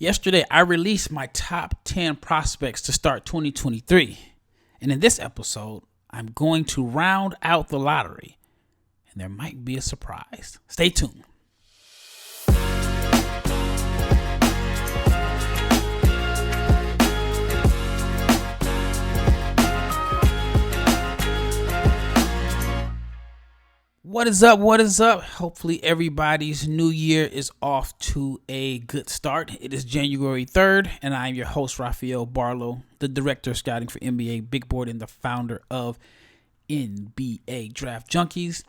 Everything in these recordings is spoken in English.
Yesterday, I released my top 10 prospects to start 2023. And in this episode, I'm going to round out the lottery. And there might be a surprise. Stay tuned. What is up? What is up? Hopefully everybody's new year is off to a good start. It is January 3rd, and I am your host, Rafael Barlowe, the director of scouting for NBA Big Board and the founder of NBA Draft Junkies.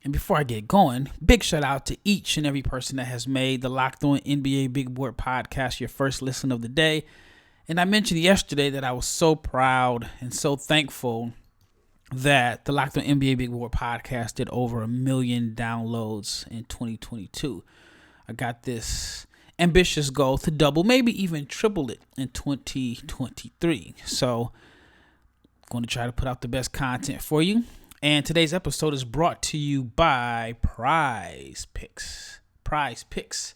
And before I get going, big shout out to each and every person that has made the Locked On NBA Big Board podcast your first listen of the day. And I mentioned yesterday that I was so proud and so thankful that the Locked On NBA Big Board podcast did over 1 million downloads in 2022. I got this ambitious goal to double, maybe even triple it in 2023. So I'm going to try to put out the best content for you. And today's episode is brought to you by Prize Picks. Prize Picks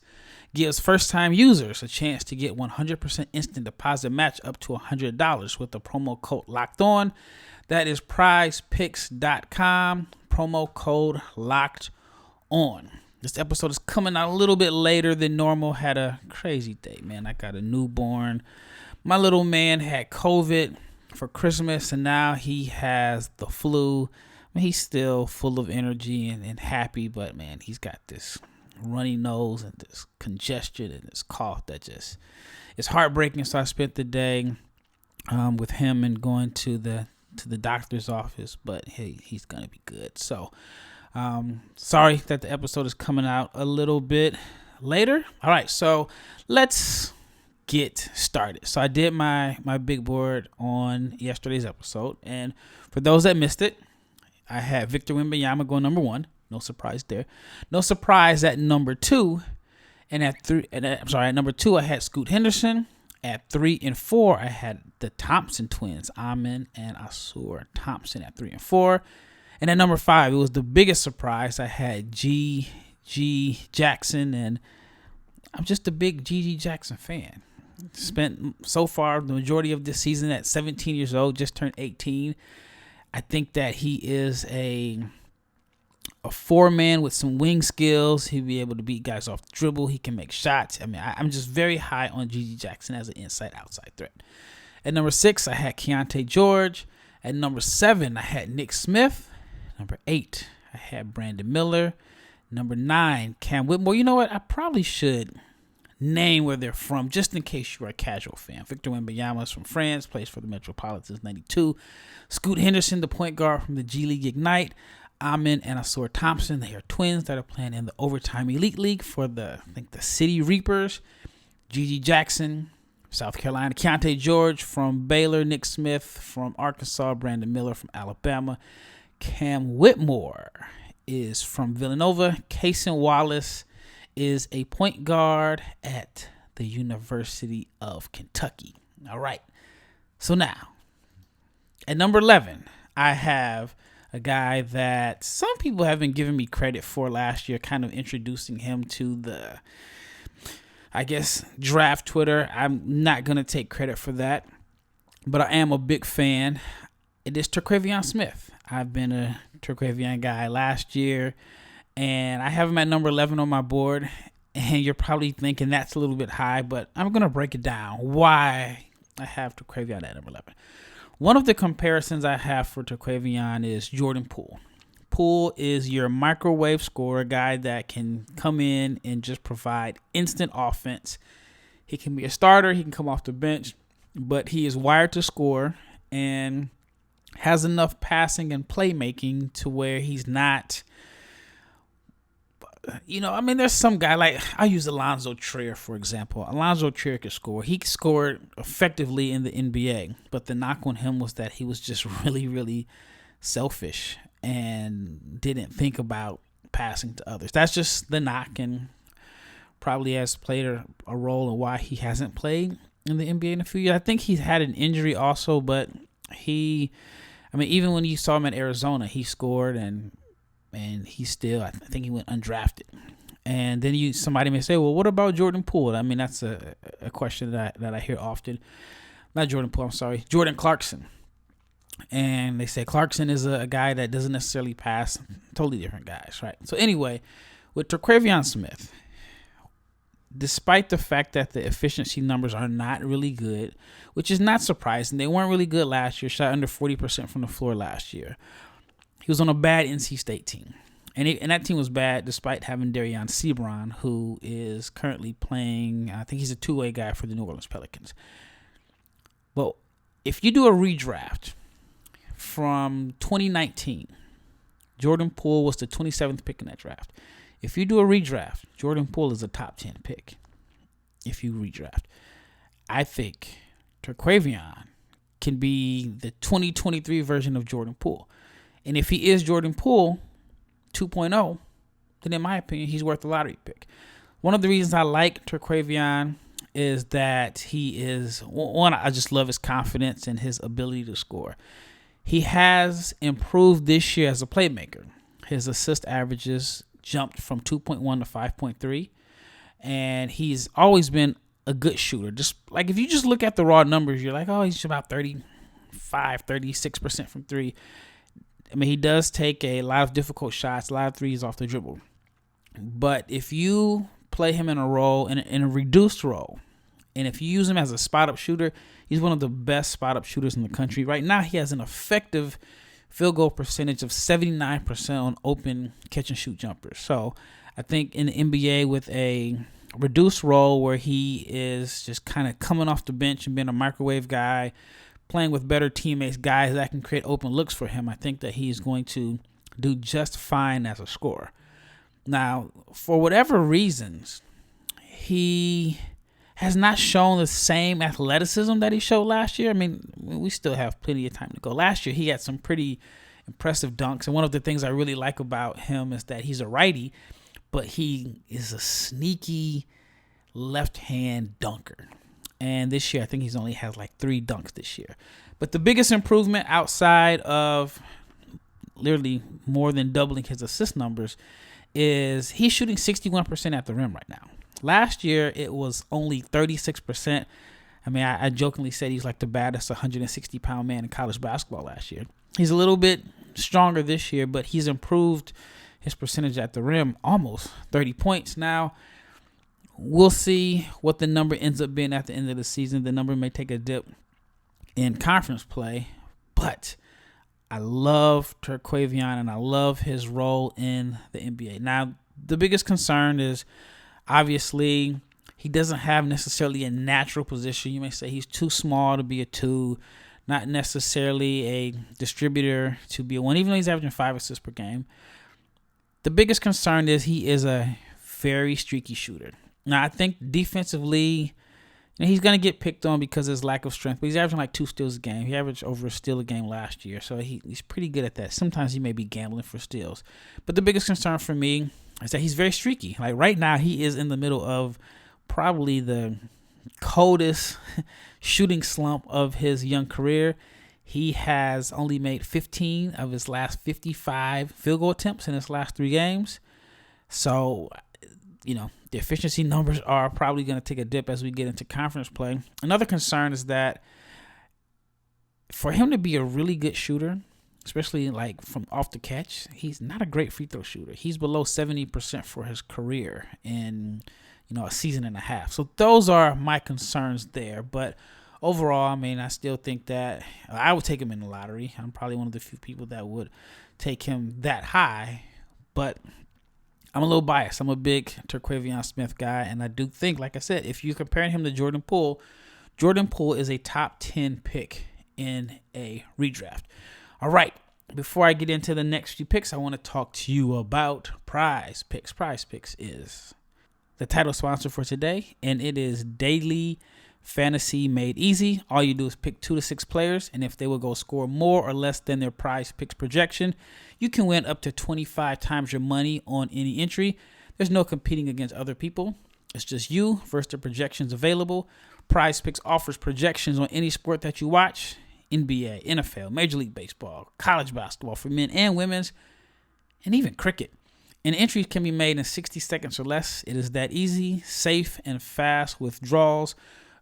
gives first-time users a chance to get 100% instant deposit match up to $100 with the promo code Locked On. That is prizepicks.com, promo code Locked On. This episode is coming out a little bit later than normal. Had a crazy day, man. I got a newborn. My little man had COVID for Christmas, and now he has the flu. I mean, he's still full of energy and happy, but, man, he's got this runny nose and this congestion and this cough that just is heartbreaking. So I spent the day with him and going to the doctor's office, but hey, he's gonna be good. So sorry that the episode is coming out a little bit later. All right, so let's get started. So I did my big board on yesterday's episode, and for those that missed it, I had Victor Wembanyama going number 1. No surprise there. No surprise at number 2, and at number 2 I had Scoot Henderson. At 3 and 4, I had the Thompson twins, Amen and Ausar Thompson at 3 and 4. And at number 5, it was the biggest surprise. I had G.G. Jackson, and I'm just a big G.G. Jackson fan. Spent so far the majority of this season at 17 years old, just turned 18. I think that he is a 4-man with some wing skills. He'll be able to beat guys off the dribble. He can make shots. I mean, I'm just very high on G.G. Jackson as an inside-outside threat. At number 6, I had Keontae George. At number 7, I had Nick Smith. Number 8, I had Brandon Miller. Number 9, Cam Whitmore. You know what? I probably should name where they're from, just in case you are a casual fan. Victor Wembanyama is from France, plays for the Metropolitans 92. Scoot Henderson, the point guard from the G League Ignite. Amen and Ausar Thompson, they are twins that are playing in the Overtime Elite League for the City Reapers. G.G. Jackson, South Carolina. Keontae George from Baylor. Nick Smith from Arkansas. Brandon Miller from Alabama. Cam Whitmore is from Villanova. Cason Wallace is a point guard at the University of Kentucky. All right. So now, at number 11, I have a guy that some people have been giving me credit for last year, kind of introducing him to the, I guess, draft Twitter. I'm not going to take credit for that, but I am a big fan. It is Terquavion Smith. I've been a Terquavion guy last year, and I have him at number 11 on my board, and you're probably thinking that's a little bit high, but I'm going to break it down why I have Terquavion at number 11. One of the comparisons I have for Terquavion is Jordan Poole. Poole is your microwave scorer, guy that can come in and just provide instant offense. He can be a starter, he can come off the bench, but he is wired to score and has enough passing and playmaking to where he's not, there's some guy, like I use Alonzo Trier, for example. Alonzo Trier could score. He scored effectively in the NBA, but the knock on him was that he was just really, really selfish and didn't think about passing to others. That's just the knock, and probably has played a role in why he hasn't played in the NBA in a few years. I think he's had an injury also, but even when you saw him at Arizona, he scored and he still, I think he went undrafted. And then somebody may say, well, what about Jordan Poole? I mean, that's a question that I hear often. Not Jordan Poole, I'm sorry. Jordan Clarkson. And they say Clarkson is a guy that doesn't necessarily pass. Totally different guys, right? So anyway, with Terquavion Smith, despite the fact that the efficiency numbers are not really good, which is not surprising. They weren't really good last year, shot under 40% from the floor last year. He was on a bad NC State team. And that team was bad despite having Darion Sebron, who is currently playing, I think he's a two-way guy for the New Orleans Pelicans. But if you do a redraft from 2019, Jordan Poole was the 27th pick in that draft. If you do a redraft, Jordan Poole is a top 10 pick. If you redraft, I think Terquavion can be the 2023 version of Jordan Poole. And if he is Jordan Poole 2.0, then in my opinion, he's worth a lottery pick. One of the reasons I like Terquavion is that he is, one, I just love his confidence and his ability to score. He has improved this year as a playmaker. His assist averages jumped from 2.1 to 5.3, and he's always been a good shooter. Just like if you just look at the raw numbers, you're like, oh, he's about 36% from three. I mean, he does take a lot of difficult shots, a lot of threes off the dribble. But if you play him in a role, in a reduced role, and if you use him as a spot-up shooter, he's one of the best spot-up shooters in the country. Right now, he has an effective field goal percentage of 79% on open catch-and-shoot jumpers. So I think in the NBA with a reduced role where he is just kind of coming off the bench and being a microwave guy, playing with better teammates, guys that can create open looks for him, I think that he's going to do just fine as a scorer. Now, for whatever reasons, he has not shown the same athleticism that he showed last year. I mean, we still have plenty of time to go. Last year, he had some pretty impressive dunks. And one of the things I really like about him is that he's a righty, but he is a sneaky left-hand dunker. And this year, I think he's only has like 3 dunks this year. But the biggest improvement outside of literally more than doubling his assist numbers is he's shooting 61% at the rim right now. Last year, it was only 36%. I mean, I jokingly said he's like the baddest 160-pound man in college basketball last year. He's a little bit stronger this year, but he's improved his percentage at the rim almost 30 points. Now, we'll see what the number ends up being at the end of the season. The number may take a dip in conference play, but I love Terquavion and I love his role in the NBA. Now, the biggest concern is obviously he doesn't have necessarily a natural position. You may say he's too small to be a 2, not necessarily a distributor to be a 1, even though he's averaging 5 assists per game. The biggest concern is he is a very streaky shooter. Now, I think defensively, he's going to get picked on because of his lack of strength, but he's averaging like 2 steals a game. He averaged over a steal a game last year, so he's pretty good at that. Sometimes he may be gambling for steals. But the biggest concern for me is that he's very streaky. Like right now, he is in the middle of probably the coldest shooting slump of his young career. He has only made 15 of his last 55 field goal attempts in his last 3 games. So, the efficiency numbers are probably going to take a dip as we get into conference play. Another concern is that for him to be a really good shooter, especially like from off the catch, he's not a great free throw shooter. He's below 70% for his career in, a season and a half. So those are my concerns there. But overall, I mean, I still think that I would take him in the lottery. I'm probably one of the few people that would take him that high. But I'm a little biased. I'm a big Terquavion Smith guy, and I do think, like I said, if you're comparing him to Jordan Poole is a top 10 pick in a redraft. All right, before I get into the next few picks, I want to talk to you about Prize Picks. Prize Picks is the title sponsor for today, and it is daily fantasy made easy. All you do is pick 2 to 6 players, and if they will go score more or less than their Prize Picks projection, you can win up to 25 times your money on any entry. There's no competing against other people. It's just you versus the projections available. Prize Picks offers projections on any sport that you watch: NBA, NFL, Major League Baseball, college basketball for men and women's, and even cricket. And entries can be made in 60 seconds or less. It is that easy, safe, and fast withdrawals.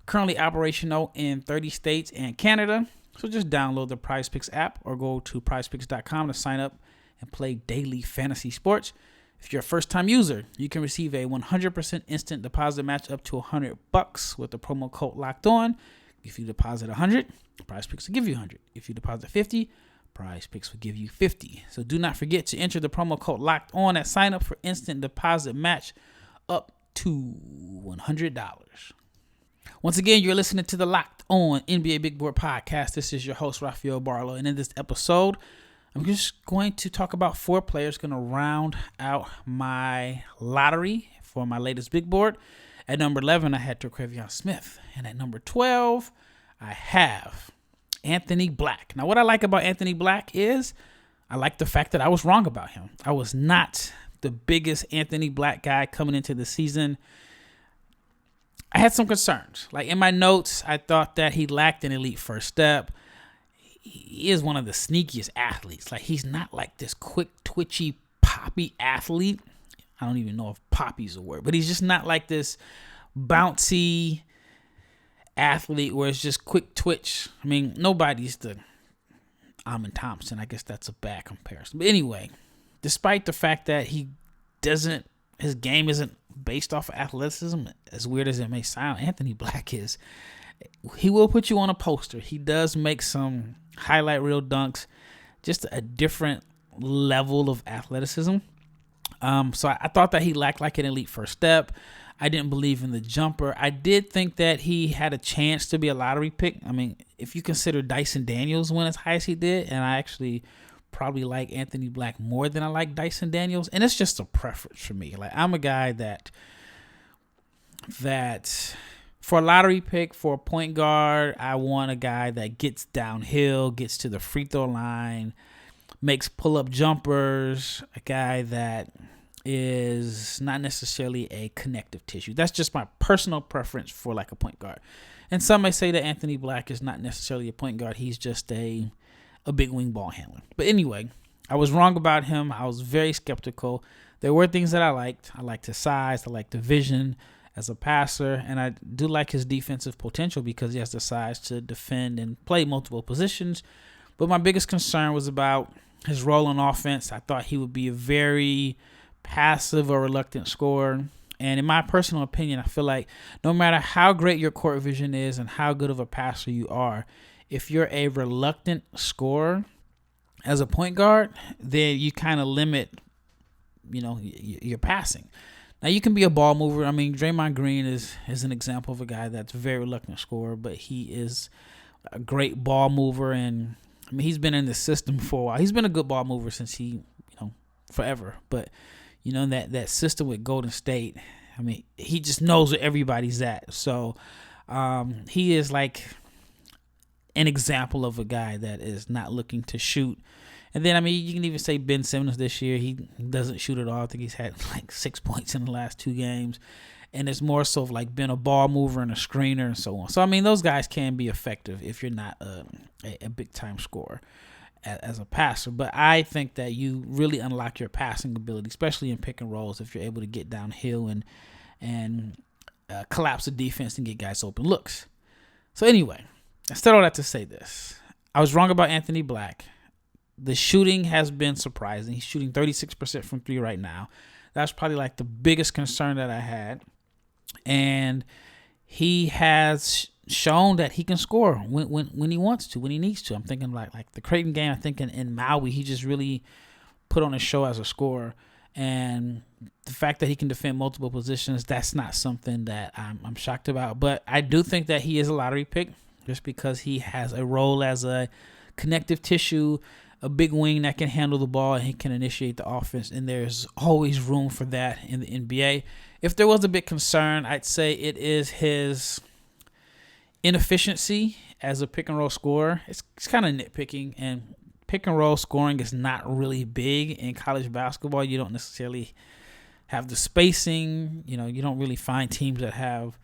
Currently operational in 30 states and Canada. So just download the PrizePicks app or go to prizepicks.com to sign up and play daily fantasy sports. If you're a first-time user, you can receive a 100% instant deposit match up to $100 with the promo code Locked On. If you deposit $100, PrizePicks will give you $100. If you deposit $50, PrizePicks will give you $50. So do not forget to enter the promo code Locked On at sign up for instant deposit match up to $100. Once again, you're listening to the Locked On NBA Big Board Podcast. This is your host, Rafael Barlowe. And in this episode, I'm just going to talk about 4 players going to round out my lottery for my latest big board. At number 11, I had Terquavion Smith. And at number 12, I have Anthony Black. Now, what I like about Anthony Black is I like the fact that I was wrong about him. I was not the biggest Anthony Black guy coming into the season. I had some concerns. Like in my notes, I thought that he lacked an elite first step. He is one of the sneakiest athletes. Like he's not like this quick, twitchy, poppy athlete. I don't even know if poppy's a word, but he's just not like this bouncy athlete where it's just quick twitch. I mean, nobody's the Amin Thompson. I guess that's a bad comparison. But anyway, despite the fact that his game isn't based off of athleticism, as weird as it may sound, Anthony Black is. He will put you on a poster. He does make some highlight reel dunks, just a different level of athleticism. So I thought that he lacked like an elite first step. I didn't believe in the jumper. I did think that he had a chance to be a lottery pick. I mean, if you consider Dyson Daniels went as high as he did, and I actually probably like Anthony Black more than I like Dyson Daniels, and it's just a preference for me. Like I'm a guy that for a lottery pick, for a point guard, I want a guy that gets downhill, gets to the free throw line, makes pull-up jumpers, a guy that is not necessarily a connective tissue. That's just my personal preference for like a point guard. And some may say that Anthony Black is not necessarily a point guard. He's just a big wing ball handler. But anyway, I was wrong about him. I was very skeptical. There were things that I liked. I liked his size. I liked the vision as a passer. And I do like his defensive potential because he has the size to defend and play multiple positions. But my biggest concern was about his role on offense. I thought he would be a very passive or reluctant scorer. And in my personal opinion, I feel like no matter how great your court vision is and how good of a passer you are, if you're a reluctant scorer as a point guard, then you kind of limit, your passing. Now, you can be a ball mover. I mean, Draymond Green is an example of a guy that's a very reluctant scorer, but he is a great ball mover. And, I mean, he's been in the system for a while. He's been a good ball mover since forever. But, that system with Golden State, I mean, he just knows where everybody's at. So he is like an example of a guy that is not looking to shoot. And then, I mean, you can even say Ben Simmons this year. He doesn't shoot at all. I think he's had like 6 points in the last 2 games. And it's more so of like being a ball mover and a screener and so on. So, I mean, those guys can be effective if you're not a big-time scorer as a passer. But I think that you really unlock your passing ability, especially in pick and rolls, if you're able to get downhill and collapse the defense and get guys open looks. So, anyway, I said all that to say this. I was wrong about Anthony Black. The shooting has been surprising. He's shooting 36% from 3 right now. That's probably like the biggest concern that I had. And he has shown that he can score when he wants to, when he needs to. I'm thinking like the Creighton game, I think in Maui, he just really put on a show as a scorer. And the fact that he can defend multiple positions, that's not something that I'm shocked about. But I do think that he is a lottery pick just because he has a role as a connective tissue, a big wing that can handle the ball, and he can initiate the offense, and there's always room for that in the NBA. If there was a big concern, I'd say it is his inefficiency as a pick-and-roll scorer. It's kind of nitpicking, and pick-and-roll scoring is not really big in college basketball. You don't necessarily have the spacing. You don't really find teams that have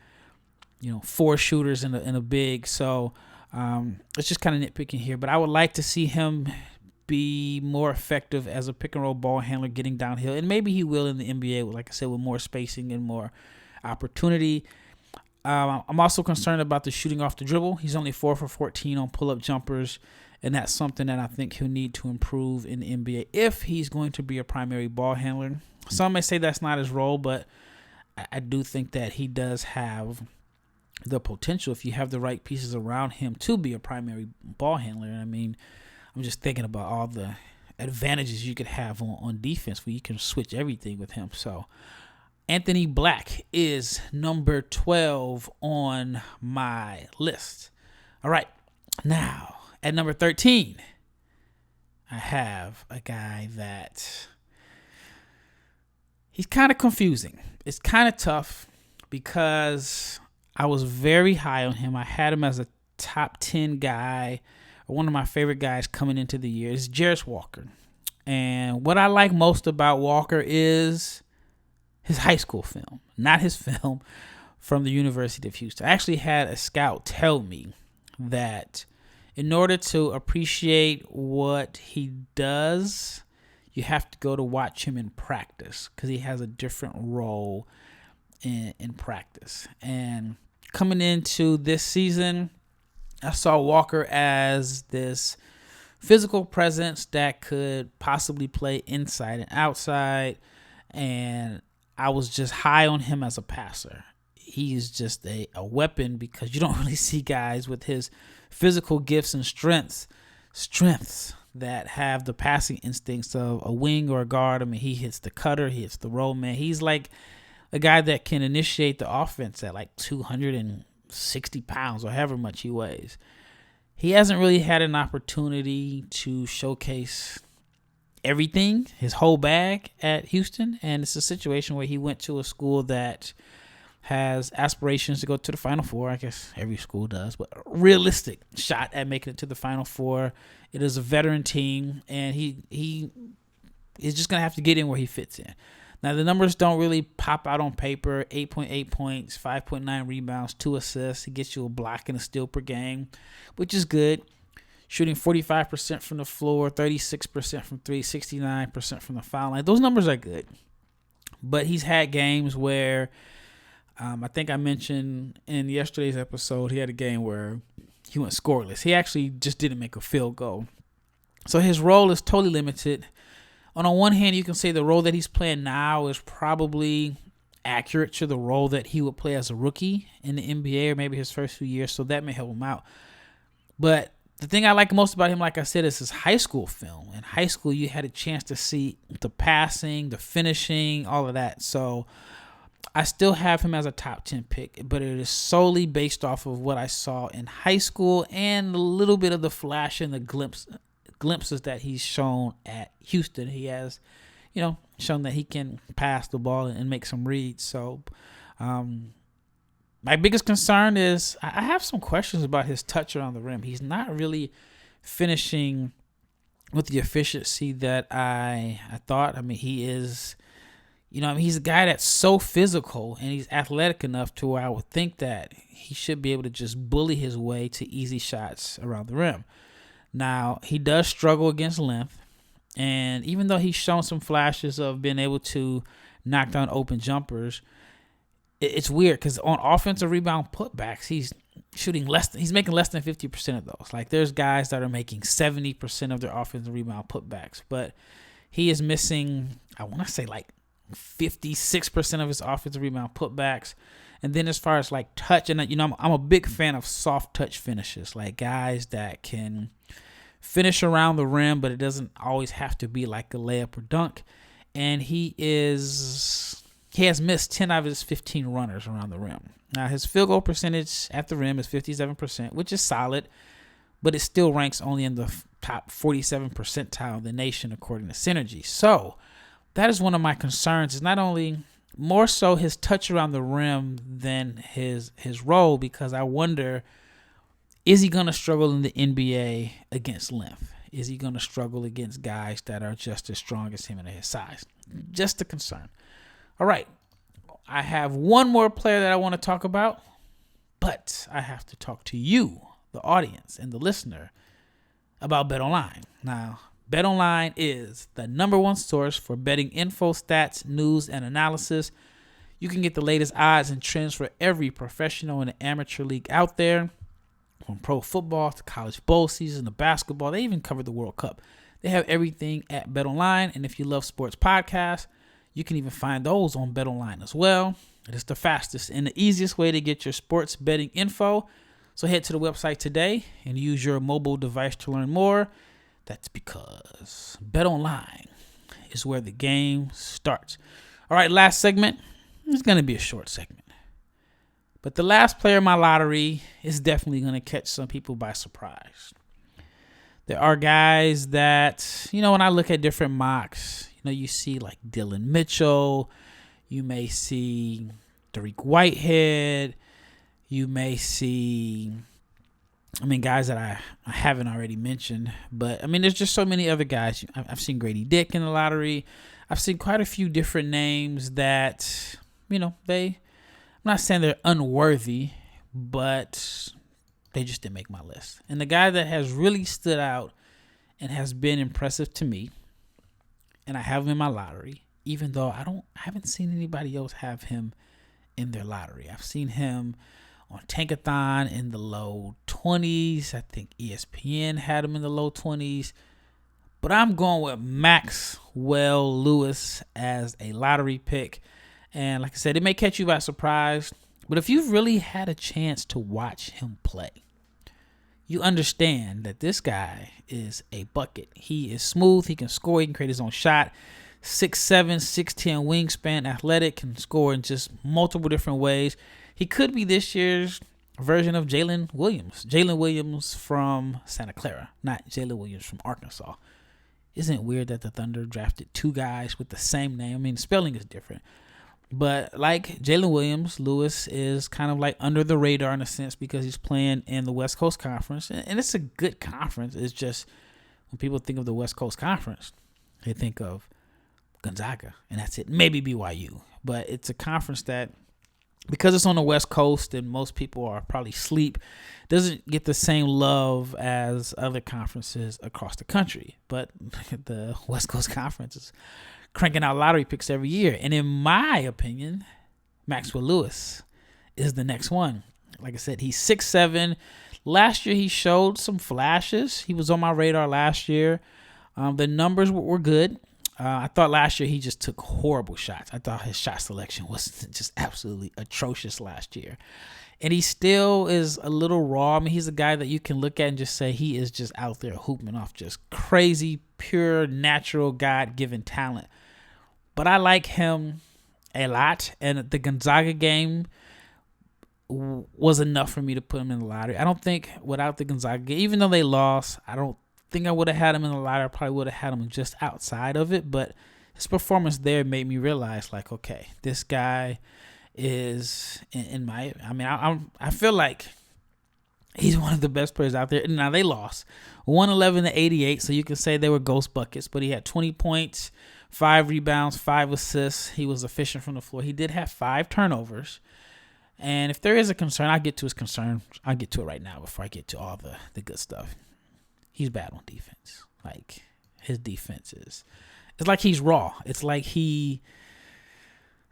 4 shooters in a big. So it's just kind of nitpicking here. But I would like to see him be more effective as a pick and roll ball handler getting downhill. And maybe he will in the NBA, like I said, with more spacing and more opportunity. I'm also concerned about the shooting off the dribble. He's only 4 for 14 on pull-up jumpers, and that's something that I think he'll need to improve in the NBA if he's going to be a primary ball handler. Some may say that's not his role, but I do think that he does have the potential, if you have the right pieces around him, to be a primary ball handler. I mean, I'm just thinking about all the advantages you could have on defense where you can switch everything with him. So Anthony Black is number 12 on my list. All right. Now, at number 13, I have a guy that he's kind of confusing. It's kind of tough because I was very high on him. I had him as a top 10 guy, or one of my favorite guys coming into the year. It's Jarace Walker. And what I like most about Walker is his high school film, not his film from the University of Houston. I actually had a scout tell me that in order to appreciate what he does, you have to go to watch him in practice because he has a different role in practice. And coming into this season, I saw Walker as this physical presence that could possibly play inside and outside, and I was just high on him as a passer. He's just a weapon because you don't really see guys with his physical gifts and strengths that have the passing instincts of a wing or a guard. I mean, he hits the cutter, he hits the roll man. He's like a guy that can initiate the offense at like 260 pounds or however much he weighs. He hasn't really had an opportunity to showcase everything, his whole bag at Houston, and it's a situation where he went to a school that has aspirations to go to the Final Four. I guess every school does, but a realistic shot at making it to the Final Four. It is a veteran team, and he is just going to have to get in where he fits in. Now, the numbers don't really pop out on paper. 8.8 points, 5.9 rebounds, 2 assists. He gets you a block and a steal per game, which is good. Shooting 45% from the floor, 36% from three, 69% from the foul line. Those numbers are good. But he's had games where, I think I mentioned in yesterday's episode, he had a game where he went scoreless. He actually just didn't make a field goal. So his role is totally limited. On one hand, you can say the role that he's playing now is probably accurate to the role that he would play as a rookie in the NBA or maybe his first few years, so that may help him out. But the thing I like most about him, like I said, is his high school film. In high school, you had a chance to see the passing, the finishing, all of that. So I still have him as a top 10 pick, but it is solely based off of what I saw in high school and a little bit of the flash and the glimpses that he's shown at Houston. He has, shown that he can pass the ball and make some reads. So my biggest concern is I have some questions about his touch around the rim. He's not really finishing with the efficiency that I thought. I mean, he is, he's a guy that's so physical and he's athletic enough to where I would think that he should be able to just bully his way to easy shots around the rim. Now, he does struggle against length, and even though he's shown some flashes of being able to knock down open jumpers, it's weird because on offensive rebound putbacks, he's making less than 50% of those. Like, there's guys that are making 70% of their offensive rebound putbacks, but he is missing, I want to say, like 56% of his offensive rebound putbacks. And then as far as like touch, and I'm a big fan of soft touch finishes, like guys that can finish around the rim, but it doesn't always have to be like a layup or dunk. And he has missed 10 out of his 15 runners around the rim. Now, his field goal percentage at the rim is 57%, which is solid, but it still ranks only in the top 47 percentile of the nation according to Synergy. So that is one of my concerns. Is not only more so his touch around the rim than his role, because I wonder, is he going to struggle in the NBA against length? Is he going to struggle against guys that are just as strong as him and his size? Just a concern. All right. I have one more player that I want to talk about, but I have to talk to you, the audience and the listener, about BetOnline. Now, BetOnline is the number one source for betting info, stats, news, and analysis. You can get the latest odds and trends for every professional and amateur league out there. From pro football to college bowl season to basketball, they even covered the World Cup. They have everything at BetOnline, and if you love sports podcasts, you can even find those on BetOnline as well. It is the fastest and the easiest way to get your sports betting info. So head to the website today and use your mobile device to learn more. That's because BetOnline is where the game starts. All right, last segment. It's going to be a short segment. But the last player in my lottery is definitely going to catch some people by surprise. There are guys that, when I look at different mocks, you see like Dylan Mitchell. You may see Dariq Whitehead. You may see, guys that I haven't already mentioned. But, there's just so many other guys. I've seen Grady Dick in the lottery. I've seen quite a few different names that, I'm not saying they're unworthy, but they just didn't make my list. And the guy that has really stood out and has been impressive to me, and I have him in my lottery, even though I haven't seen anybody else have him in their lottery. I've seen him on Tankathon in the low 20s. I think ESPN had him in the low 20s. But I'm going with Maxwell Lewis as a lottery pick. And like I said, it may catch you by surprise. But if you've really had a chance to watch him play, you understand that this guy is a bucket. He is smooth. He can score. He can create his own shot. 6'7", 6'10" wingspan, athletic, can score in just multiple different ways. He could be this year's version of Jalen Williams. Jalen Williams from Santa Clara, not Jalen Williams from Arkansas. Isn't it weird that the Thunder drafted two guys with the same name? Spelling is different. But like Jalen Williams, Lewis is kind of like under the radar in a sense because he's playing in the West Coast Conference. And it's a good conference. It's just when people think of the West Coast Conference, they think of Gonzaga, and that's it. Maybe BYU. But it's a conference that, because it's on the West Coast and most people are probably asleep, doesn't get the same love as other conferences across the country. But the West Coast Conference is cranking out lottery picks every year. And in my opinion, Maxwell Lewis is the next one. Like I said, he's 6'7". Last year, he showed some flashes. He was on my radar last year. The numbers were good. I thought last year he just took horrible shots. I thought his shot selection was just absolutely atrocious last year. And he still is a little raw. He's a guy that you can look at and just say he is just out there hooping off just crazy, pure, natural, God-given talent. But I like him a lot. And the Gonzaga game was enough for me to put him in the lottery. I don't think without the Gonzaga game, even though they lost, I don't think I would have had him in the lottery. I probably would have had him just outside of it. But his performance there made me realize, like, okay, this guy is I feel like he's one of the best players out there. Now, they lost 111-88, so you can say they were ghost buckets, but he had 20 points, 5 rebounds, 5 assists. He was efficient from the floor. He did have 5 turnovers. And if there is a concern, I'll get to his concern. I'll get to it right now before I get to all the good stuff. He's bad on defense. Like, his defense it's like he's raw. It's like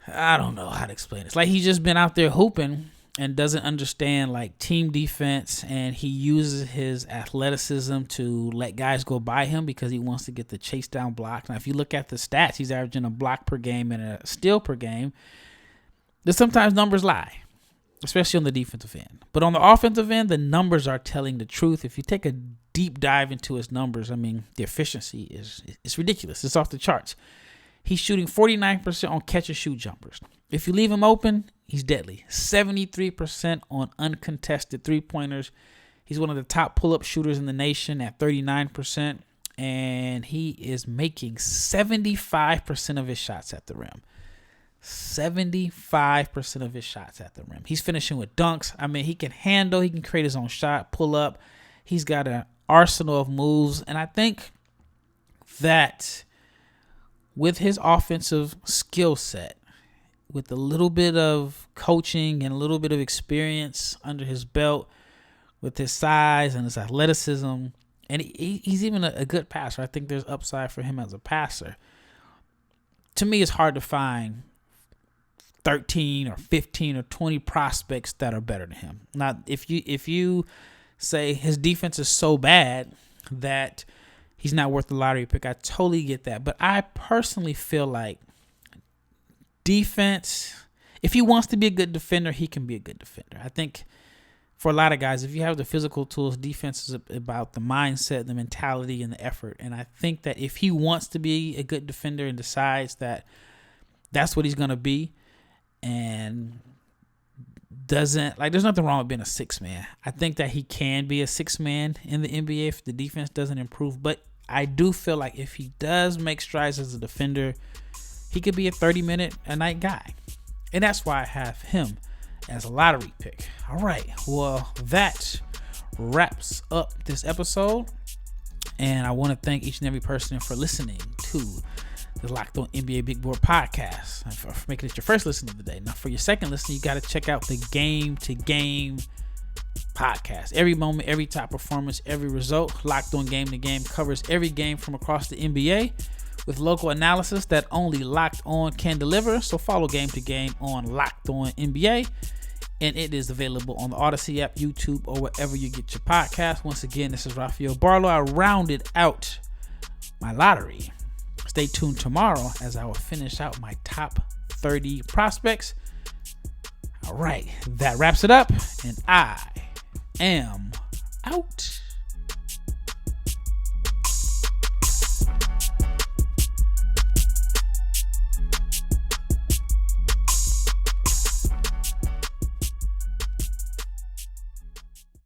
I don't know how to explain it. It's like he's just been out there hooping and doesn't understand like team defense, and he uses his athleticism to let guys go by him because he wants to get the chase down block. Now, if you look at the stats, he's averaging a block per game and a steal per game. There's sometimes numbers lie, especially on the defensive end. But on the offensive end, the numbers are telling the truth. If you take a deep dive into his numbers, the efficiency is ridiculous. It's off the charts. He's shooting 49% on catch-and-shoot jumpers. If you leave him open, he's deadly. 73% on uncontested three-pointers. He's one of the top pull-up shooters in the nation at 39%. And he is making 75% of his shots at the rim. 75% of his shots at the rim. He's finishing with dunks. He can handle. He can create his own shot, pull up. He's got an arsenal of moves. And I think that with his offensive skill set, with a little bit of coaching and a little bit of experience under his belt, with his size and his athleticism, And he's even a good passer. I think there's upside for him as a passer. To me, it's hard to find 13 or 15 or 20 prospects that are better than him. Now, if you say his defense is so bad that he's not worth the lottery pick, I totally get that. But I personally feel like defense, if he wants to be a good defender, he can be a good defender. I think for a lot of guys, if you have the physical tools, defense is about the mindset, the mentality, and the effort. And I think that if he wants to be a good defender and decides that that's what he's going to be, and doesn't, like, there's nothing wrong with being a six man. I think that he can be a six man in the NBA if the defense doesn't improve. But I do feel like if he does make strides as a defender, he could be a 30-minute a night guy. And that's why I have him as a lottery pick. All right. Well, that wraps up this episode. And I want to thank each and every person for listening to the Locked On NBA Big Board podcast, and for making it your first listen of the day. Now, for your second listen, you got to check out the Game to Game podcast. Every moment, every top performance, every result. Locked On Game to Game covers every game from across the NBA with local analysis that only Locked On can deliver. So follow Game to Game on Locked On NBA, and it is available on the Odyssey app, YouTube, or wherever you get your podcast. Once again, this is Rafael Barlowe. I rounded out my lottery. Stay tuned tomorrow as I will finish out my top 30 prospects. All right, that wraps it up, and I am out.